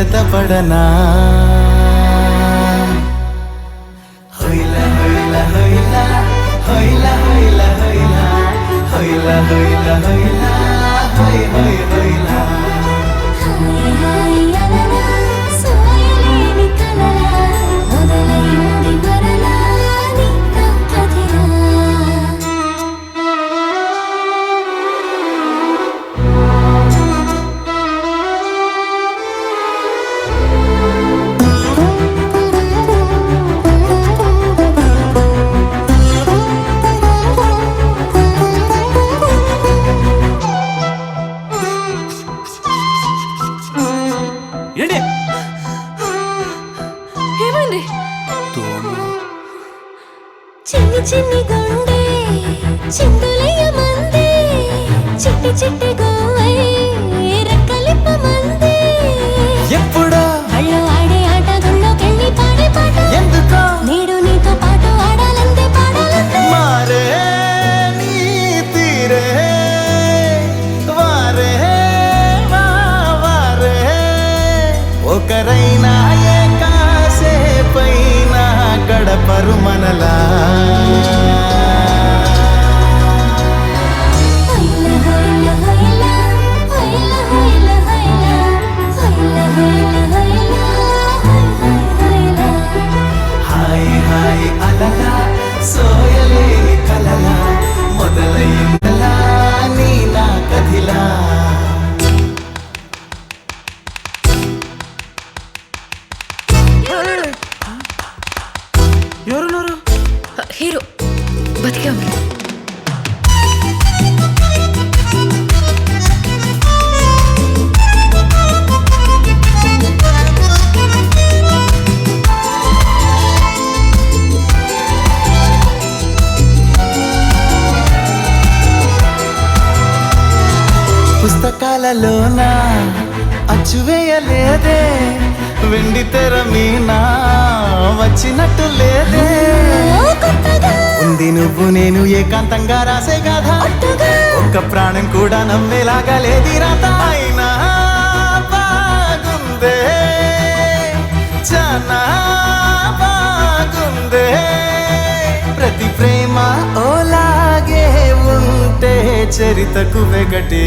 జతపడనా హొయిలా హొయిలా హొయిలా హొయిలా హొయిలా హొయిలా హొయిలా హొయిలా హొయిలా హొయ్ హొయ్ హొయిలా ఏమైంది? చిన్ని చిన్ని గుండె చిందులయ్య మందే చిట్టి చిట్టి గోవై రెక్కలిప్ప మందే ఎప్పుడో అళ్ళు ఆడే ఆట గుళ్ళోకెళ్ళి పాడే పాట ఎందుకో నేడు నీతో పాటు ఆడాలంతే పాడాలంతే మారే నీ తీరే వారే వారే ఒకరైనా ఏ కాసేపైనా గడపరు మనలా హాయ్ హాయ్ అలలా సోయలేని కలలా మొదలైందలా నీ నా కథిలా ఎవరున్నారు? హీరో బతికే ఉంది. పుస్తకాలలోన అచ్చువేయలేదే వెండి తెర మీనా వచ్చినట్టు లేదే ఉంది నువ్వు నేను ఏకాంతంగా రాసే కథ ఒక్క ప్రాణం కూడా నమ్మేలాగా లేది రాత అయినా బాగుందే చాలా బాగుందే ప్రతి ప్రేమ ఓలాగే ఉంటే చరితకు వెగటే